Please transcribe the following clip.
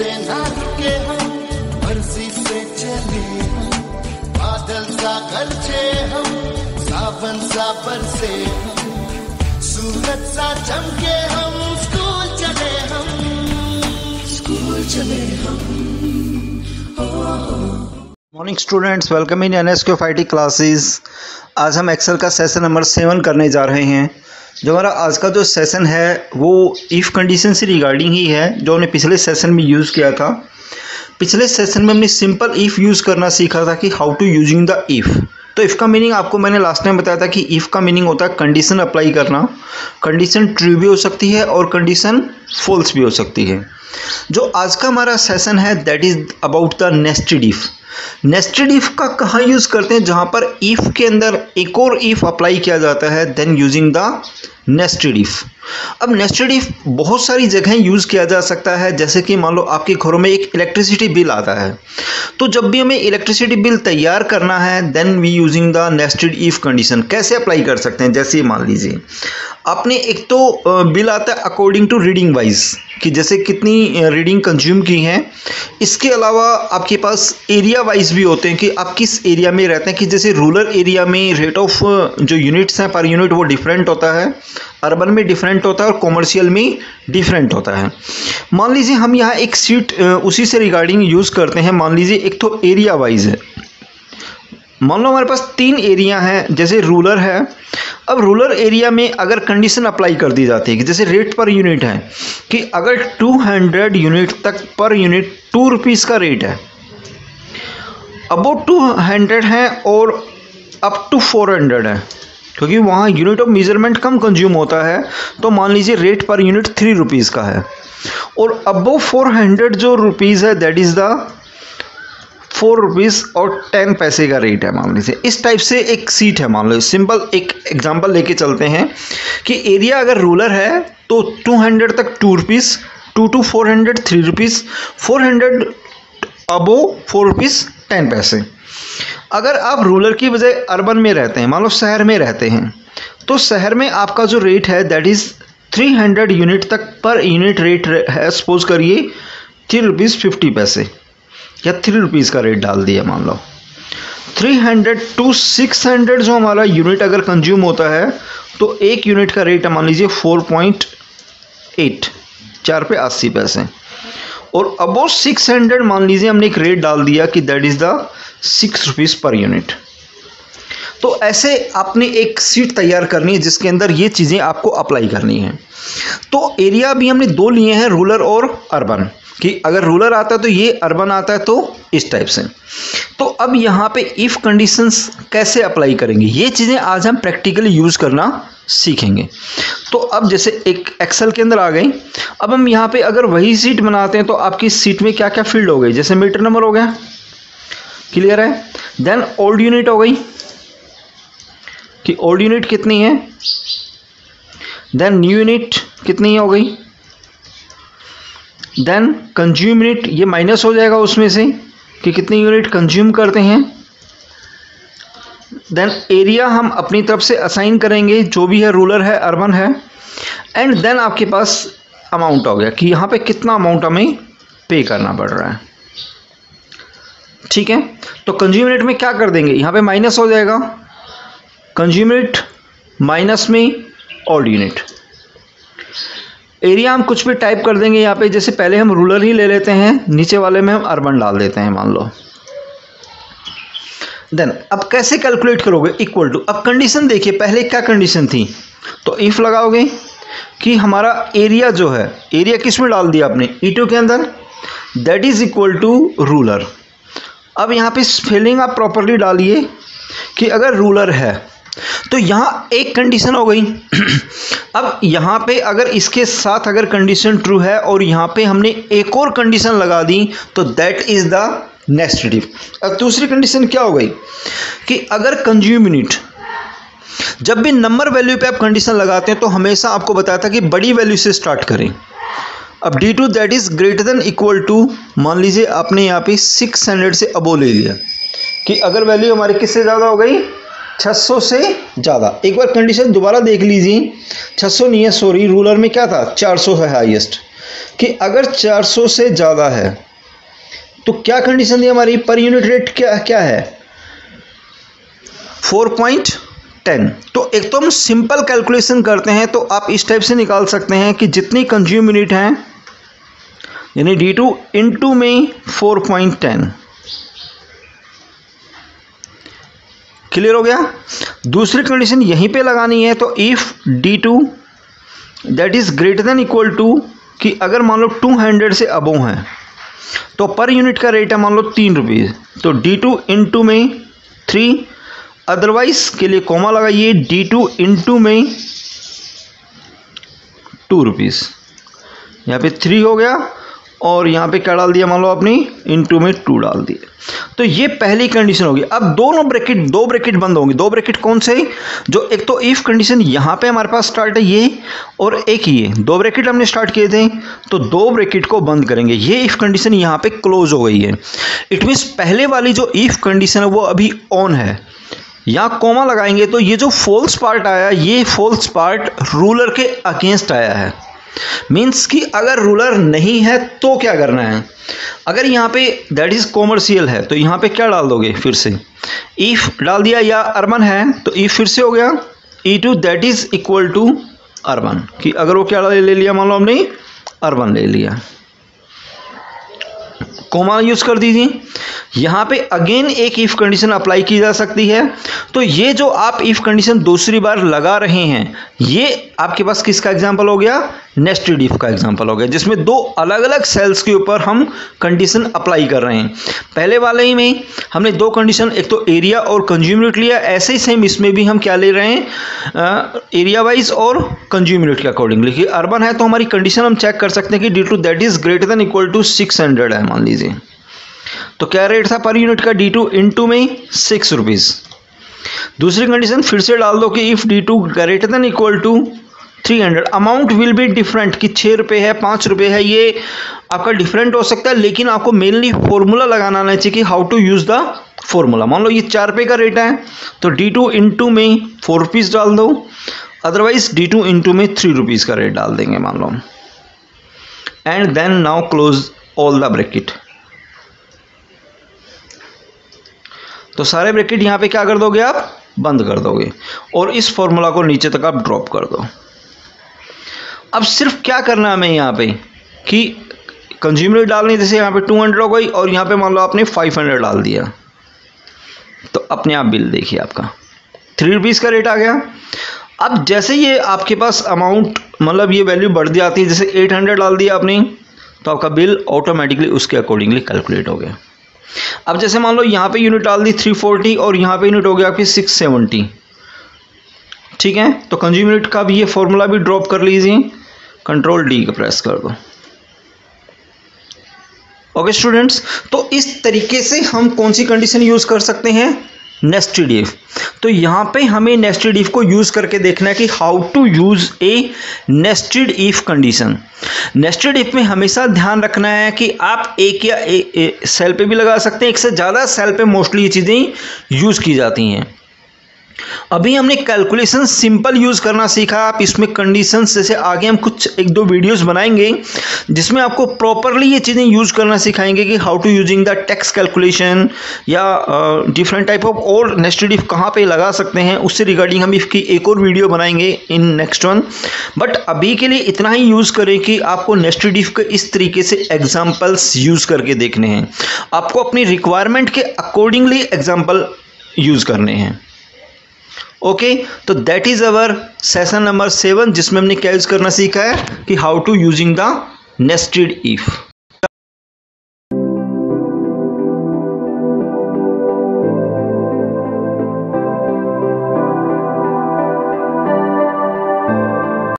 से ना रुके हम, मर्जी से चले हम, बादल सा गरजे हम, सावन सा बरसे हम, सूरज सा चमके हम, स्कूल चले हम। Morning students, welcome in NSQFIT classes. आज हम एक्सेल का सेशन नंबर 7 करने जा रहे हैं। जो हमारा आज का जो सेशन है वो इफ़ कंडीशन से रिगार्डिंग ही है, जो हमने पिछले सेशन में यूज़ किया था। पिछले सेशन में हमने सिंपल इफ़ यूज़ करना सीखा था कि how to using the if. तो इफ़ का मीनिंग आपको मैंने लास्ट टाइम बताया था कि इफ़ का मीनिंग होता है कंडीशन अप्लाई करना। कंडीशन ट्रू भी हो सकती है और कंडीशन फॉल्स भी हो सकती है। जो आज का हमारा सेशन है that is about the nested if. Nested if का कहाँ यूज़ करते हैं? जहाँ पर इफ़ के अंदर एक और इफ़ अप्लाई किया जाता है, then using the nested if. अब नेस्टेड इफ़ बहुत सारी जगह यूज़ किया जा सकता है। जैसे कि मान लो आपके घरों में एक इलेक्ट्रिसिटी बिल आता है, तो जब भी हमें इलेक्ट्रिसिटी बिल तैयार करना है then we using the nested if condition. कैसे अप्लाई कर सकते हैं? जैसे मान लीजिए आपने एक तो बिल आता है अकॉर्डिंग टू रीडिंग वाइज, कि जैसे कितनी रीडिंग कंज्यूम की है। इसके अलावा आपके पास एरिया वाइज भी होते हैं कि आप किस एरिया में रहते हैं, कि जैसे रूरल एरिया में रेट ऑफ जो यूनिट्स हैं पर यूनिट वो डिफरेंट होता है, अर्बन में डिफरेंट होता है और कॉमर्शियल में डिफरेंट होता है। मान लीजिए हम यहाँ एक सीट उसी से रिगार्डिंग यूज़ करते हैं। मान लीजिए एक तो एरिया वाइज है, मान लो हमारे पास 3 एरिया हैं, जैसे रूरल है। अब रूरल एरिया में अगर कंडीशन अप्लाई कर दी जाती है कि जैसे रेट पर यूनिट है कि अगर 200 यूनिट तक पर यूनिट 2 रुपीज़ का रेट है, अबाउट 200 है और अप टू 400 है, क्योंकि वहाँ unit of measurement come consume होता है, तो मान लीजिए रेट पर यूनिट 3 रुपीज़ का है। और अबव 400 जो रुपीज़ है दैट इज़ द 4 रुपीज़ और 10 पैसे का रेट है। मान लीजिए इस टाइप से एक सीट है। मान लो सिंपल एक एग्जांपल लेके चलते हैं कि एरिया अगर रूरल है तो 200 तक 2 rupees, 2 to 400 3 rupees, 400 above 4 rupees 10 पैसे। अगर आप रूरल की बजाय अर्बन में रहते हैं, मान लो शहर में रहते हैं, तो शहर में आपका जो रेट है दैट इज़ 300 यूनिट तक पर यूनिट रेट है। सपोज करिए 3 रुपीज़ 50 पैसे या 3 रुपीज़ का रेट डाल दिया। मान लो 300 to 600 जो हमारा यूनिट अगर कंज्यूम होता है तो एक यूनिट का रेट है मान लीजिए 4.8, 4 पे 80 पैसे। और अबाउट 600 मान लीजिए हमने एक रेट डाल दिया कि that is the 6 rupees per unit. तो ऐसे आपने एक सीट तैयार करनी है जिसके अंदर ये चीज़ें आपको अप्लाई करनी है। तो एरिया भी हमने 2 लिए हैं, रूरल और अर्बन, कि अगर रूरल आता है तो ये, अर्बन आता है तो इस टाइप से। तो अब यहाँ पे इफ़ कंडीशंस कैसे अप्लाई करेंगे, ये चीज़ें आज हम प्रैक्टिकली यूज़ करना सीखेंगे। तो अब जैसे एक एक्सेल के अंदर आ गई, अब हम यहाँ पे अगर वही सीट बनाते हैं तो आपकी सीट में क्या क्या फील्ड हो गई, जैसे मीटर नंबर हो गया, क्लियर है। देन ओल्ड यूनिट हो गई कि ओल्ड यूनिट कितनी है, देन न्यू यूनिट कितनी हो गई, देन कंज्यूम यूनिट, ये माइनस हो जाएगा उसमें से कि कितनी यूनिट कंज्यूम करते हैं। देन एरिया हम अपनी तरफ से असाइन करेंगे, जो भी है रूरल है अर्बन है। एंड देन आपके पास अमाउंट हो गया कि यहाँ पे कितना अमाउंट हमें पे करना पड़ रहा है। ठीक है, तो कंज्यूम यूनिट में क्या कर देंगे, यहाँ पे माइनस हो जाएगा, कंज्यूम यूनिट माइनस में ओल्ड यूनिट। एरिया हम कुछ भी टाइप कर देंगे यहाँ पे, जैसे पहले हम रूरल ही ले लेते हैं, नीचे वाले में हम अर्बन डाल देते हैं मान लो। देन अब कैसे कैलकुलेट करोगे, इक्वल टू। अब कंडीशन देखिए, पहले क्या कंडीशन थी, तो इफ लगाओगे कि हमारा एरिया जो है, एरिया किस में डाल दिया आपने, E2 के अंदर, that is equal to rural. अब यहाँ पे स्पेलिंग आप प्रॉपरली डालिए कि अगर रूरल है तो यहाँ एक कंडीशन हो गई। अब यहाँ पे अगर इसके साथ अगर कंडीशन ट्रू है और यहाँ पे हमने एक और कंडीशन लगा दी तो that is the nested if. अब दूसरी कंडीशन क्या हो गई कि अगर कंज्यूम यूनिट, जब भी नंबर वैल्यू पे आप कंडीशन लगाते हैं तो हमेशा आपको बताया था कि बड़ी वैल्यू से स्टार्ट करें। अब D2 that is greater than equal to, मान लीजिए आपने यहाँ पे 600 से अबो ले लिया कि अगर वैल्यू हमारी किससे ज़्यादा हो गई, 600 से ज़्यादा। एक बार कंडीशन दोबारा देख लीजिए, 600 नहीं है सॉरी, रूलर में क्या था 400 है हाईएस्ट, कि अगर 400 से ज़्यादा है तो क्या कंडीशन दी हमारी, पर यूनिट रेट क्या है 4.10। तो एक तो हम सिंपल कैलकुलेशन करते हैं तो आप इस टाइप से निकाल सकते हैं कि जितनी कंज्यूम यूनिट हैं यानी D2 इंटू में 4.10। क्लियर हो गया। दूसरी कंडीशन यहीं पे लगानी है, तो if D2 that is greater than equal to, कि अगर मान लो 200 से अबोव है तो पर यूनिट का रेट है मान लो 3 रुपीज़, तो D2 इंटू में 3, अदरवाइज के लिए कॉमा लगाइए D2 इंटू में 2 रुपीज़। यहाँ पे 3 हो गया और यहाँ पे क्या डाल दिया मान लो अपनी इंटू में 2 डाल दिया। तो ये पहली कंडीशन होगी। अब दो ब्रैकेट बंद होंगे। दो ब्रैकेट कौन से, जो एक तो इफ कंडीशन यहाँ पे हमारे पास स्टार्ट है ये, और एक ये, दो ब्रैकेट हमने स्टार्ट किए थे तो दो ब्रैकेट को बंद करेंगे। ये इफ कंडीशन यहाँ पे क्लोज हो गई है। इट मीन्स पहले वाली जो इफ कंडीशन है वो अभी ऑन है। यहाँ कॉमा लगाएंगे तो ये जो फॉल्स पार्ट आया, ये फॉल्स पार्ट रूलर के अगेंस्ट आया है। मीन्स कि अगर रूलर नहीं है तो क्या करना है, अगर यहाँ पे दैट इज कॉमर्शियल है तो यहाँ पे क्या डाल दोगे, फिर से इफ डाल दिया, या अर्बन है तो इफ फिर से हो गया E2 that is equal to urban, कि अगर वो क्या ले लिया मान लो हमने अर्बन ले लिया, कॉमा यूज कर दीजिए। यहाँ पे अगेन एक इफ कंडीशन अप्लाई की जा सकती है। तो ये जो आप इफ कंडीशन दूसरी बार लगा रहे हैं ये आपके पास किसका एग्जांपल हो गया, नेस्टेड इफ का एग्जांपल हो गया, जिसमें दो अलग अलग सेल्स के ऊपर हम कंडीशन अप्लाई कर रहे हैं। पहले वाले ही में हमने दो कंडीशन, एक तो एरिया और कंज्यूम यूनिट लिया, ऐसे ही सेम इसमें भी हम क्या ले रहे हैं, एरिया वाइज और कंज्यूम यूनिट के अकॉर्डिंगली। कि अर्बन है तो हमारी कंडीशन हम चेक कर सकते हैं कि D2 that is greater than equal to 600 है मान लीजिए, तो क्या रेट था पर यूनिट का D2 इंटू में 6 रुपीज़। दूसरी कंडीशन फिर से डाल दो कि if D2 greater than equal to 300, amount will be different, कि 6 रुपये है 5 रुपये है, ये आपका डिफरेंट हो सकता है, लेकिन आपको मेनली फॉर्मूला लगाना आना चाहिए कि how to use the formula. मान लो ये 4 रुपये का रेट है तो D2 इंटू में 4 रुपीज़ डाल दो, अदरवाइज D2 इंटू में 3 रुपीज़ का रेट डाल देंगे मान लो, and then now close all the bracket. तो सारे ब्रैकेट यहाँ पे क्या कर दोगे आप, बंद कर दोगे, और इस फॉर्मूला को नीचे तक आप ड्रॉप कर दो। अब सिर्फ क्या करना है हमें यहाँ पे कि कंज्यूमर रेट डालनी, जैसे यहाँ पे 200 हो गई और यहाँ पे मान लो आपने 500 डाल दिया, तो अपने आप बिल देखिए आपका 3 रुपीज़ का रेट आ गया। अब जैसे ये आपके पास अमाउंट मतलब ये वैल्यू बढ़ जाती है, जैसे 800 डाल दिया आपने तो आपका बिल ऑटोमेटिकली उसके अकॉर्डिंगली कैलकुलेट हो गया। अब जैसे मान लो यहाँ पे यूनिट डाल दी 340 और यहाँ पे यूनिट हो गया आपकी 670, ठीक है, तो कंज्यूम यूनिट का भी ये फॉर्मूला भी ड्रॉप कर लीजिए, कंट्रोल D का प्रेस कर दो। ओके स्टूडेंट्स, तो इस तरीके से हम कौन सी कंडीशन यूज कर सकते हैं, नेस्टेड इफ। तो यहाँ पे हमें नेस्टेड इफ को यूज करके देखना है कि how to use a nested if condition. Nested if में हमेशा ध्यान रखना है कि आप एक या सेल पे भी लगा सकते हैं, एक से ज़्यादा सेल पे मोस्टली ये चीज़ें यूज की जाती हैं। अभी हमने कैलकुलेशन सिंपल यूज करना सीखा। आप इसमें कंडीशंस जैसे आगे हम कुछ एक दो वीडियोस बनाएंगे जिसमें आपको प्रॉपरली ये चीज़ें यूज करना सिखाएंगे कि how to using the tax calculation या डिफरेंट टाइप ऑफ और नेस्टेड इफ कहाँ पे लगा सकते हैं, उससे रिगार्डिंग हम इसकी एक और वीडियो बनाएंगे इन नेक्स्ट वन। बट अभी के लिए इतना ही यूज करें कि आपको नेस्टेड इफ के इस तरीके से एग्जाम्पल्स यूज करके देखने हैं, आपको अपनी रिक्वायरमेंट के अकॉर्डिंगली एग्जाम्पल यूज करने हैं। ओके, तो that is our session number 7 जिसमें हमने क्या यूज करना सीखा है कि how to using the nested if.